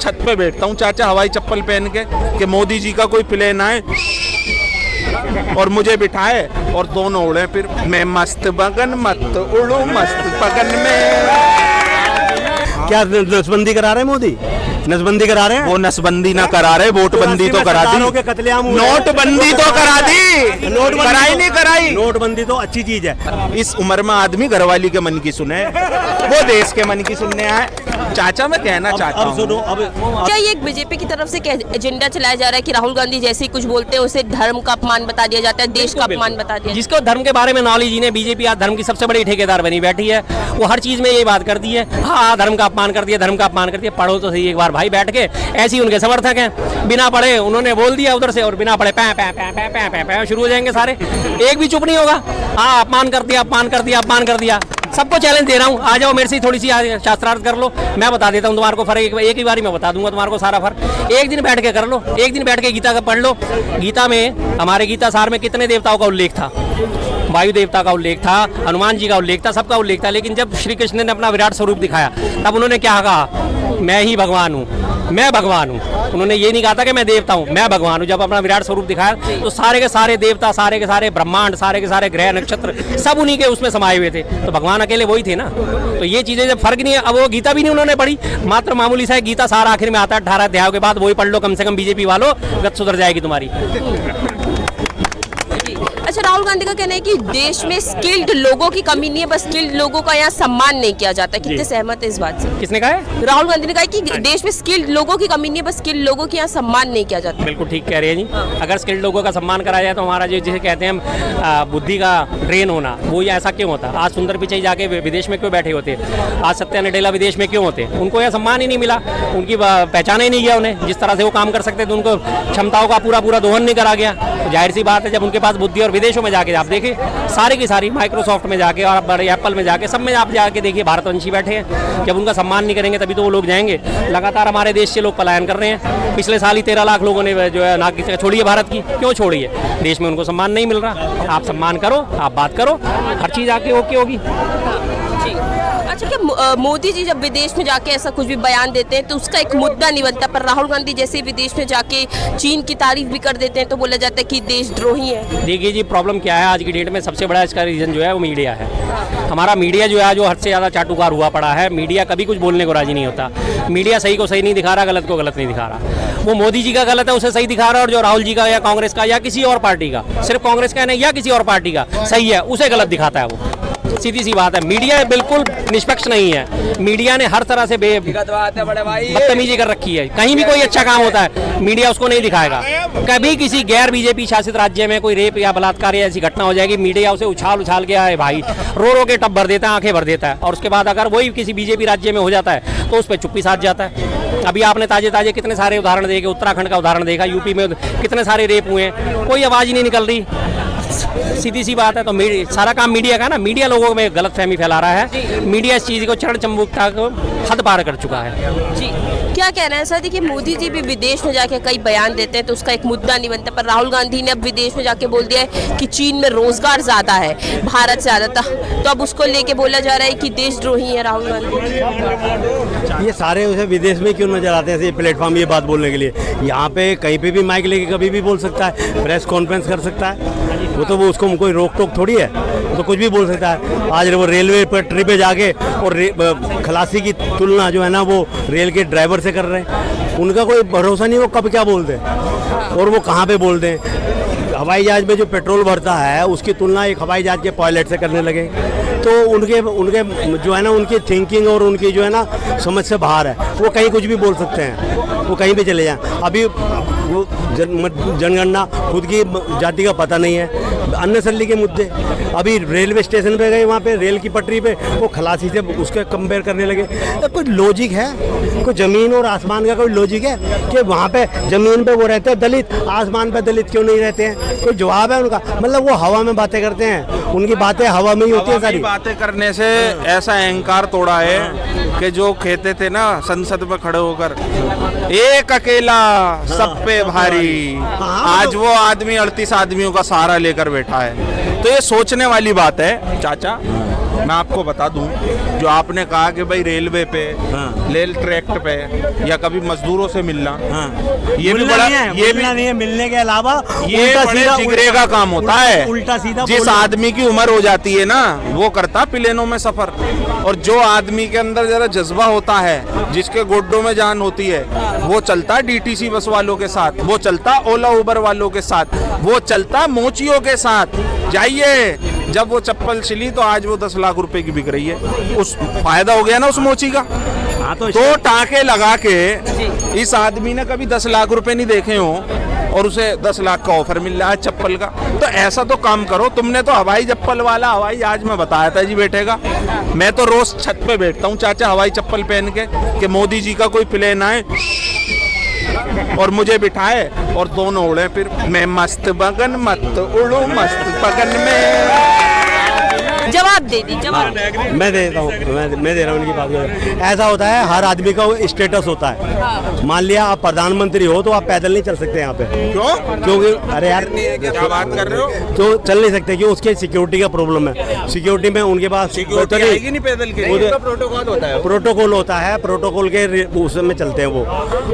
छत पे बैठता हूँ चाचा हवाई चप्पल पहन के कि मोदी जी का कोई प्लेन आए और मुझे बिठाए और दोनों उड़े, फिर मैं मस्त बगन मत उड़ू मस्त बगन में। क्या नसबंदी करा रहे हैं मोदी? नसबंदी करा रहे हैं? वो नसबंदी ना करा रहे, वोटबंदी तो करा दी, नोटबंदी तो करा दी, कराई नहीं कराई। नोटबंदी तो अच्छी चीज है। इस उम्र में आदमी घरवाली के मन की सुने, वो देश के मन की सुनने आए। चाचा मैं कहना चाहता हूँ, सुनो अब क्या ये एक बीजेपी की तरफ से एजेंडा चलाया जा रहा है कि राहुल गांधी जैसे ही कुछ बोलते हैं उसे धर्म का अपमान बता दिया जाता है, देश का अपमान बता दिया? जिसको धर्म के बारे में नॉलेज ही नहीं, बीजेपी आज धर्म की सबसे बड़ी ठेकेदार बनी बैठी है। वो हर चीज में ये बात करती है, हाँ धर्म का अपमान कर दिया, धर्म का अपमान कर दिया। पढ़ो तो सही एक बार भाई बैठ के, ऐसे ही उनके समर्थक हैं, बिना पढ़े उन्होंने बोल दिया उधर से और बिना पढ़े पै पै पै पै पै पै पै शुरू हो जाएंगे सारे, एक भी चुप नहीं होगा। हाँ अपमान कर दिया, अपमान कर दिया, अपमान कर दिया। सबको चैलेंज दे रहा हूँ, आ जाओ मेरे से थोड़ी सी शास्त्रार्थ कर लो, मैं बता देता हूँ तुम्हारे को फर्क। एक ही बारी में बता दूंगा तुम्हारे को सारा फर्क। एक दिन बैठ के कर लो, एक दिन बैठ के गीता का पढ़ लो। गीता में, हमारे गीता सार में कितने देवताओं का उल्लेख था? वायु देवता का उल्लेख था, हनुमान जी का उल्लेख था, सबका उल्लेख था। लेकिन जब श्री कृष्ण ने अपना विराट स्वरूप दिखाया तब उन्होंने क्या कहा? मैं ही भगवान हूँ, मैं भगवान हूँ। उन्होंने ये नहीं कहा था कि मैं देवता हूँ, मैं भगवान हूँ। जब अपना विराट स्वरूप दिखाया तो सारे के सारे देवता, सारे के सारे ब्रह्मांड, सारे के सारे ग्रह नक्षत्र सब उन्हीं के उसमें समाये हुए थे। तो भगवान अकेले वही थे ना। तो ये चीजें जब फर्क नहीं है, अब वो गीता भी नहीं उन्होंने पढ़ी, मात्र मामूली सा गीता सारा आखिर में आता है 18 अध्यायों के बाद, वही पढ़ लो कम से कम बीजेपी वालों, गत सुधर जाएगी तुम्हारी। अच्छा, राहुल गांधी का कहना है कि देश में स्किल्ड लोगों की कमी नहीं है, बस स्किल्ड लोगों का यहाँ सम्मान नहीं किया जाता। कितने सहमत है इस बात से? किसने कहा है? राहुल गांधी ने कहा कि देश में स्किल्ड लोगों की कमी नहीं है, बस स्किल्ड लोगों की यहाँ सम्मान नहीं किया जाता। बिल्कुल ठीक कह रहे हैं जी। अगर स्किल्ड लोगों का सम्मान कराया जाए तो हमारा जो जिसे कहते हैं बुद्धि का ड्रेन होना, वो ऐसा क्यों होता? आज सुंदर पिचाई जाके विदेश में क्यों बैठे होते? आज सत्या नडेला विदेश में क्यों होते? उनको यह सम्मान ही नहीं मिला, उनकी पहचान ही नहीं गया उन्हें। जिस तरह से वो काम कर सकते थे उनको क्षमताओं का पूरा दोहन नहीं करा गया। तो जाहिर सी बात है जब उनके पास बुद्धि, और विदेशों में जाके आप देखिए सारी की सारी माइक्रोसॉफ्ट में जाके और बड़े एप्पल में जाके सब में आप जाके देखिए भारतवंशी बैठे हैं। जब उनका सम्मान नहीं करेंगे तभी तो वो लोग जाएंगे। लगातार हमारे देश से लोग पलायन कर रहे हैं। पिछले साल ही 13 लाख लोगों ने जो है नाक की छोड़ी है भारत की। क्यों छोड़ी है? देश में उनको सम्मान नहीं मिल रहा। आप सम्मान करो, आप बात करो, हर चीज़ आके ओके होगी। अच्छा, क्या मोदी जी जब विदेश में जाके ऐसा कुछ भी बयान देते हैं तो उसका एक मुद्दा नहीं बनता, पर राहुल गांधी जैसे विदेश में जाके चीन की तारीफ भी कर देते हैं तो बोला जाता है कि देशद्रोही है? देखिए जी, प्रॉब्लम क्या है आज की डेट में, सबसे बड़ा इसका रीज़न जो है वो मीडिया है। हमारा मीडिया जो है जो हद से ज़्यादा चाटुकार हुआ पड़ा है। मीडिया कभी कुछ बोलने को राजी नहीं होता। मीडिया सही को सही नहीं दिखा रहा, गलत को गलत नहीं दिखा रहा। वो मोदी जी का गलत है उसे सही दिखा रहा है, और जो राहुल जी का या कांग्रेस का या किसी और पार्टी का, सिर्फ कांग्रेस का नहीं या किसी और पार्टी का सही है उसे गलत दिखाता है वो। सीधी सी बात है, मीडिया बिल्कुल निष्पक्ष नहीं है। मीडिया ने हर तरह से बदतमीजी कर रखी है। कहीं भी कोई अच्छा काम होता है मीडिया उसको नहीं दिखाएगा। कभी किसी गैर बीजेपी शासित राज्य में कोई रेप या बलात्कार या ऐसी घटना हो जाएगी, मीडिया उसे उछाल के आए भाई रो के टब भर देता है, आंखें भर देता है। और उसके बाद अगर वही किसी बीजेपी राज्य में हो जाता है तो उस पर चुप्पी साध जाता है। अभी आपने ताजे कितने सारे उदाहरण देखे, उत्तराखंड का उदाहरण देखा, यूपी में कितने सारे रेप हुए हैं, कोई आवाज़ ही नहीं निकल रही। सीधी सी बात है। तो सारा काम मीडिया का ना, मीडिया लोगों में गलतफहमी फैला रहा है। मीडिया इस चीज़ को चरण चंबुकता को हद पार कर चुका है जी। क्या कहना है सर? देखिए, मोदी जी भी विदेश में जाके कई बयान देते हैं तो उसका एक मुद्दा नहीं बनता, पर राहुल गांधी ने अब विदेश में जाके बोल दिया है कि चीन में रोजगार ज्यादा है भारत से ज्यादा, तो अब उसको लेके बोला जा रहा है कि देशद्रोही है राहुल गांधी। ये सारे उसे विदेश में क्यों नजर आते हैं प्लेटफॉर्म ये बात बोलने के लिए? यहाँ पे कहीं पे भी माइक लेके कभी भी बोल सकता है, प्रेस कॉन्फ्रेंस कर सकता है। वो उसको कोई रोक टोक थोड़ी है, वो तो कुछ भी बोल सकता है। आज वो रेलवे पर ट्रिप पे जाके और खलासी की तुलना जो है ना वो रेल के ड्राइवर से कर रहे हैं। उनका कोई भरोसा नहीं वो कब क्या बोलते हैं और वो कहाँ पे बोलते हैं। हवाई जहाज में जो पेट्रोल भरता है उसकी तुलना एक हवाई जहाज के पायलट से करने लगे तो उनके जो है ना उनकी थिंकिंग और उनकी जो है ना समझ से बाहर है। वो कहीं कुछ भी बोल सकते हैं, वो कहीं भी चले जाएं। अभी वो जनगणना खुद की जाति का पता नहीं है, अननेसेसरी के मुद्दे। अभी रेलवे स्टेशन पे गए, वहाँ पे रेल की पटरी पे वो खलासी से उसके कंपेयर करने लगे। तो कोई लॉजिक है? कोई ज़मीन और आसमान का कोई लॉजिक है कि वहाँ पे ज़मीन पे वो रहते हैं दलित, आसमान पे दलित क्यों नहीं रहते हैं? कोई जवाब है उनका? मतलब वो हवा में बातें करते हैं, उनकी बातें हवा में ही होती है सारी। बातें करने से ऐसा अहंकार तोड़ा है कि जो कहते थे ना संसद में खड़े होकर, एक अकेला सब पे भारी, आज वो आदमी 38 आदमियों का सहारा लेकर बैठा है। तो ये सोचने वाली बात है चाचा मैं आपको बता दूं, जो आपने कहा कि भाई रेलवे पे, हाँ। रेल ट्रैक पे या कभी मजदूरों से मिलना, हाँ। ये भी मिलना बड़ा, नहीं है, ये मिलना नहीं है, मिलने के अलावा ये उल्टा बड़े सीधा जिगरे का काम होता है। उल्टा सीधा जिस बोलना। आदमी की उम्र हो जाती है ना, वो करता प्लेनों में सफर, और जो आदमी के अंदर जरा जज्बा होता है, जिसके गोड्डों में जान होती है, वो चलता डीटीसी बस वालों के साथ, वो चलता ओला उबर वालों के साथ, वो चलता मोचियों के साथ। जाइए, जब वो चप्पल सिली तो आज वो 10 लाख रुपए की बिक रही है। उस फायदा हो गया ना उस मोची का। हाँ, तो तो टाके लगा के इस आदमी ने कभी 10 लाख रुपए नहीं देखे हो और उसे 10 लाख का ऑफर मिल रहा है चप्पल का। तो ऐसा तो काम करो। तुमने तो हवाई चप्पल वाला हवाई आज मैं बताया था जी बैठेगा। मैं तो रोज छत पे बैठता हूँ चाचा हवाई चप्पल पहन के, कि मोदी जी का कोई प्लेन आए और मुझे बिठाए और दोनों उड़े, फिर मैं मस्त बगन मत उड़ू मस्त बगन में। जवाब दे दी, जवाब। मैं दे देता हूँ, मैं दे रहा हूँ उनकी बात को। ऐसा होता है, हर आदमी का स्टेटस होता है। मान लिया आप प्रधानमंत्री हो तो आप पैदल नहीं चल सकते यहाँ पे। क्यों? क्योंकि अरे यार क्या बात कर रहे हो? तो चल नहीं सकते क्यों? उसके सिक्योरिटी का प्रॉब्लम है। सिक्योरिटी में उनके पास सिक्योरिटी आएगी नहीं पैदल के लिए, प्रोटोकॉल होता है। प्रोटोकॉल होता है, प्रोटोकॉल के उसमें चलते हैं वो।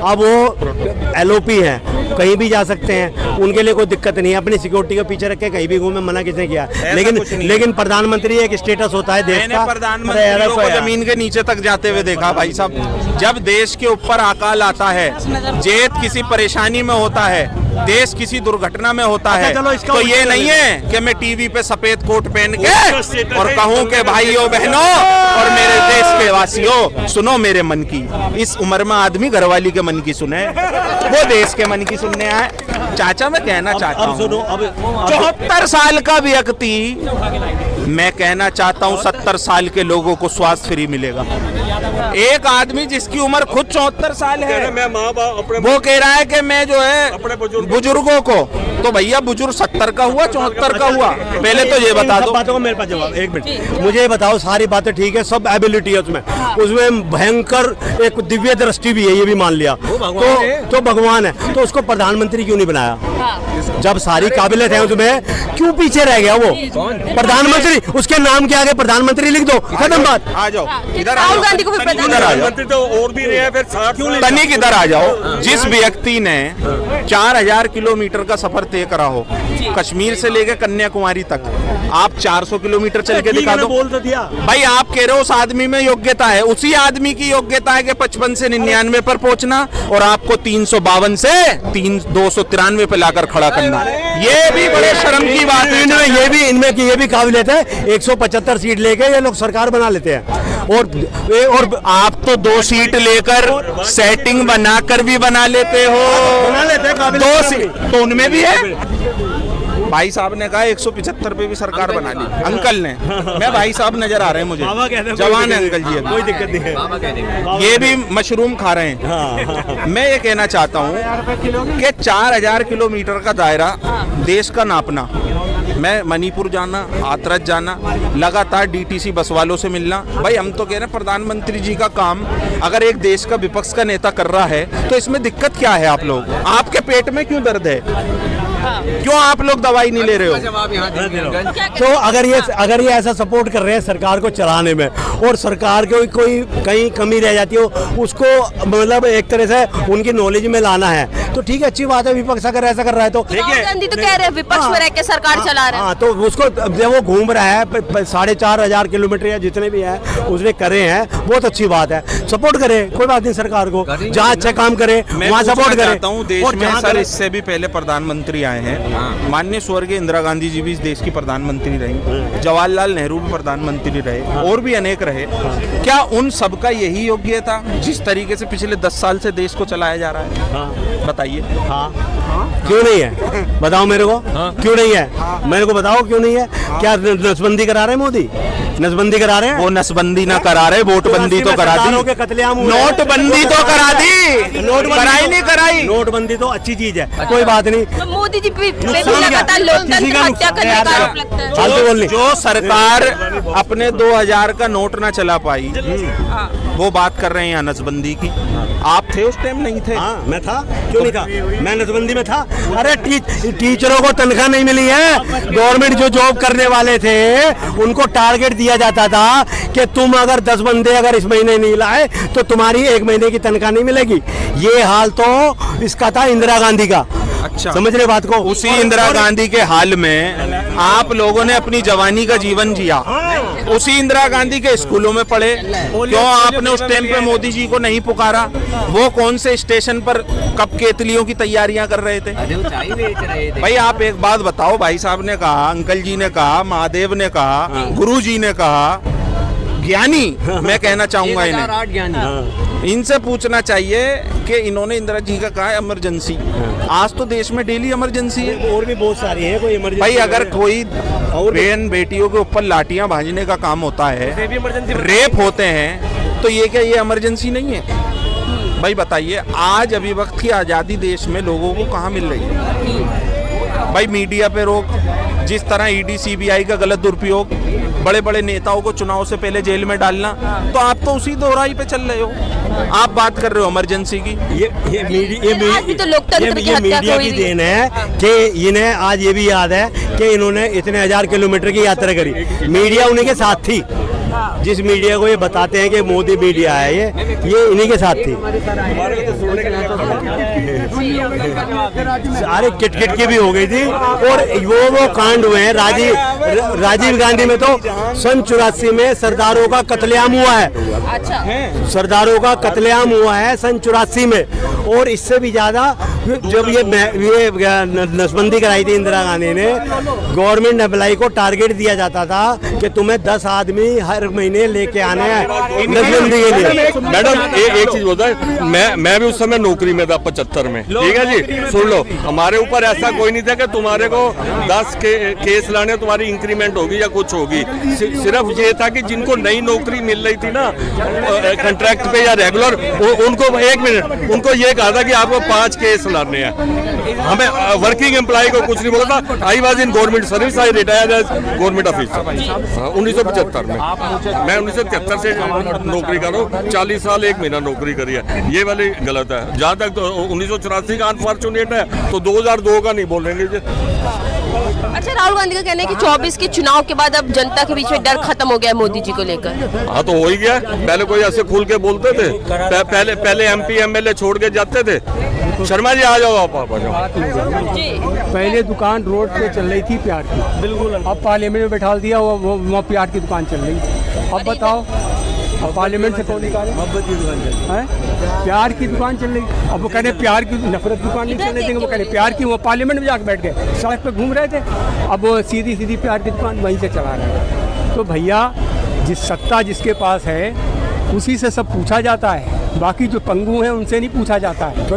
अब वो एलओपी है, कहीं भी जा सकते हैं, उनके लिए कोई दिक्कत नहीं है। अपनी सिक्योरिटी के पीछे रख के कहीं भी घूमे, मना किसने किया? लेकिन प्रधानमंत्री एक स्टेटस होता है देश का। प्रधानमंत्री को जमीन के नीचे तक जाते हुए देखा भाई साहब। जब देश के ऊपर अकाल आता है, जेठ किसी परेशानी में होता है, देश किसी दुर्घटना में होता है, तो ये नहीं है कि मैं टीवी पे सफेद कोट पहन के और कहूं कि भाइयों बहनों और मेरे देश के वासियों सुनो मेरे मन की। इस उम्र में आदमी घरवाली के मन की सुने, वो देश के मन की सुनने आए। चाचा मैं कहना चाहता हूँ, 74 साल का व्यक्ति, मैं कहना चाहता हूँ 70 साल के लोगों को स्वास्थ्य फ्री मिलेगा। एक आदमी जिसकी उम्र खुद 74 साल है, मैं माँ बाप वो कह रहा है कि मैं जो है अपने बुजुर्गों को, तो भैया बुजुर्ग 70 का हुआ 74 का हुआ? पहले तो ये बता दो। बातों का मेरे पास जवाब, एक मिनट मुझे ये बताओ। सारी बातें ठीक है, सब एबिलिटी है उसमें, उसमें भयंकर एक दिव्य दृष्टि भी है, ये भी मान लिया तो भगवान है, तो उसको प्रधानमंत्री क्यों नहीं बनाया? जब सारी काबिलियत है उसमें, क्यों पीछे रह गया वो? प्रधानमंत्री, उसके नाम के आगे प्रधानमंत्री लिख दो, खत्म बात। आ जाओ इधर, राहुल गांधी को भी प्रधानमंत्री तो और भी रहे हैं, फिर 60 तनिक इधर आ जाओ। जिस व्यक्ति ने 4000 किलोमीटर का सफर तय करा हो, कश्मीर से लेकर कन्याकुमारी तक, आप 400 किलोमीटर चल के दिखा दो। बोल तो दिया भाई, आप कह रहे हो उस आदमी में योग्यता है, उसी आदमी की योग्यता है कि 55 से 99 पर पहुंचना, और आपको 352 से 293 पे लाकर खड़ा करना। ये भी बड़े शर्म की बात है। इनमें ये भी काबिलियत है। 175 सीट लेके ये लोग सरकार बना लेते हैं, और आप तो 2 सीट लेकर सेटिंग बनाकर भी बना लेते हो। बना लेते हैं 2 सीट तो उनमें भी है। भाई साहब ने कहा 175 पे भी सरकार बना ली। अंकल ने, मैं भाई साहब नजर आ रहे हैं मुझे, जवान है अंकल जी, कोई दिक्कत नहीं है। ये भी मशरूम खा रहे हैं। मैं ये कहना चाहता हूँ कि 4000 किलोमीटर का दायरा देश का नापना, मैं मणिपुर जाना, हाथरस जाना, लगातार डीटीसी बस वालों से मिलना। भाई हम तो कह रहे हैं प्रधानमंत्री जी का काम अगर एक देश का विपक्ष का नेता कर रहा है तो इसमें दिक्कत क्या है? आप लोग, आपके पेट में क्यों दर्द है? क्यों आप लोग दवाई नहीं ले रहे हो? तो अगर ये ऐसा सपोर्ट कर रहे हैं सरकार को चलाने में, और सरकार को कोई कहीं कमी रह जाती हो उसको मतलब एक तरह से उनकी नॉलेज में लाना है, तो ठीक है, अच्छी बात है। विपक्ष अगर ऐसा कर रहा है तो राहुल गांधी तो कह रहे हैं विपक्ष में रह के सरकार चला रहे हैं। तो उसको जब वो घूम रहा है 4500 किलोमीटर या जितने भी है उसने करे हैं, बहुत अच्छी बात है। सपोर्ट करे, कोई बात नहीं, सरकार को जहाँ अच्छा काम करे वहाँ सपोर्ट करे। देश में सर इससे भी पहले प्रधानमंत्री आए हैं, माननीय स्वर्गीय इंदिरा गांधी जी भी इस देश की प्रधानमंत्री रही, जवाहरलाल नेहरू भी प्रधानमंत्री रहे, और भी अनेक रहे। क्या उन सबका यही योग्य था जिस तरीके से पिछले 10 साल से देश को चलाया जा रहा है? बताइए। क्यों नहीं है? बताओ मेरे को, क्यों नहीं है? मेरे को बताओ क्यों नहीं है? क्या नसबंदी करा रहे हैं मोदी? नसबंदी करा रहे हैं? वो नसबंदी ना करा रहे, वोटबंदी तो करा दी, नोटबंदी तो करा दी, कराई नहीं कराई, नोटबंदी तो अच्छी चीज है, कोई बात नहीं। तो मोदी जी पे भी नुकसान क्या? लगातार किसी लोकतंत्र का हत्या करने का नुकसान- आरोप लगता है। फालतू बोलनी। जो सरकार अपने 2000 का नोट ना चला पाई, वो बात कर रहे हैं यहाँ नसबंदी की। आप थे उस टाइम? नहीं थे। हाँ मैं था, क्यों नहीं था, मैं नसबंदी में था। अरे टीचरों को तनख्वाह नहीं मिली है। गवर्नमेंट जो जॉब करने वाले थे उनको टारगेट दिया जाता था कि तुम अगर 10 बंदे अगर इस महीने नहीं लाए तो तुम्हारी 1 महीने की तनख्वाह नहीं मिलेगी। ये हाल तो इसका था इंदिरा गांधी का। अच्छा, समझ रहे बात को? उसी इंदिरा गांधी के हाल में आप लोगों ने अपनी जवानी का जीवन जिया, उसी इंदिरा गांधी के स्कूलों में पढ़े। क्यों आपने उस टाइम पे मोदी जी को नहीं पुकारा? वो कौन से स्टेशन पर कब केतलियों की तैयारियां कर रहे थे? भाई आप एक बात बताओ, भाई साहब ने कहा, अंकल जी ने कहा, महादेव ने कहा, गुरु जी ने कहा, ज्ञानी मैं कहना चाहूंगा इन्हें, इनसे पूछना चाहिए कि इन्होंने इंदिरा जी का कहा इमरजेंसी। आज तो देश में डेली इमरजेंसी है। और भी बहुत सारी है, कोई इमरजेंसी भाई अगर कोई बहन बेटियों के ऊपर लाठियां भाजने का काम होता है, रेप होते हैं, तो ये क्या ये इमरजेंसी नहीं है? भाई बताइए, आज अभी वक्त की आज़ादी देश में लोगों को कहाँ मिल रही है? भाई मीडिया पे रोक, जिस तरह ईडी सीबीआई का गलत दुरुपयोग, बड़े बड़े नेताओं को चुनाव से पहले जेल में डालना, तो आप तो उसी दोहराई पे चल रहे हो। आप बात कर रहे हो इमरजेंसी की। ये आज भी तो लोकतंत्र की हत्या मीडिया हुई की थी। देन है कि इन्हें आज ये भी याद है कि इन्होंने इतने 1000 किलोमीटर की यात्रा करी। मीडिया उन्हीं के साथ थी। जिस मीडिया को ये बताते हैं कि मोदी मीडिया है, ये इन्हीं के साथ थी। सारे किटकिट की भी हो गई थी। और वो कांड हुए हैं राजीव गांधी में, तो सन 84 में सरदारों का कत्लेआम हुआ है। अच्छा, सरदारों का कत्लेआम हुआ है सन 84 में। और इससे भी ज्यादा जब ये नसबंदी कराई थी इंदिरा गांधी ने, गवर्नमेंट एम्प्लॉय को टारगेट दिया जाता था कि तुम्हें 10 आदमी हर महीने लेके आने हैं नसबंदी के लिए। मैडम एक चीज होता है, मैं भी उस समय नौकरी में था 75 में, ठीक है जी। सुन लो, हमारे ऊपर ऐसा कोई नहीं था कि तुम्हारे को 10 केस लाने तुम्हारी इंक्रीमेंट होगी या कुछ होगी। सिर्फ ये था कि जिनको नई नौकरी मिल रही थी ना कॉन्ट्रैक्ट पे या रेगुलर, उनको 1 मिनट उनको ये कहा था कि आपको 5 केस लाने हैं। हमें वर्किंग एम्प्लॉय को कुछ नहीं बोला था। I was in government service, I retired as government officer 1975 में। मैं 1973 से नौकरी कर रहा हूँ, 40 साल 1 महीना नौकरी करी है। ये वाली गलत है। जहाँ तक तो 1984 का अनफॉर्चुनेट है, तो 2002 का नहीं बोलेंगे। अच्छा, राहुल गांधी का कहना है कि 24 के चुनाव के बाद अब जनता के बीच में डर खत्म हो गया है मोदी जी को लेकर। हाँ तो हो ही गया। पहले कोई ऐसे खुल के बोलते थे? पहले एमपी एमएलए छोड़ के जाते थे। शर्मा जी आ जाओ, आप आ जाओ। पहले दुकान रोड पे चल रही थी प्यार की, बिल्कुल। अब पार्लियामेंट में बैठा दिया, वो प्यार की दुकान चल रही। अब बताओ, अब पार्लियामेंट से कौन निकाले? प्यार की दुकान चल रही। अब वो कह रहे प्यार की, नफरत दुकान नहीं चलने देंगे। वो कह रहे प्यार की, वो पार्लियामेंट में जाकर बैठ गए, सड़क पे घूम रहे थे। अब वो सीधी सीधी प्यार की दुकान वहीं से चला रहे हैं। तो भैया, जिस सत्ता जिसके पास है उसी से सब पूछा जाता है। बाकी जो पंगु हैं उनसे नहीं पूछा जाता है। तो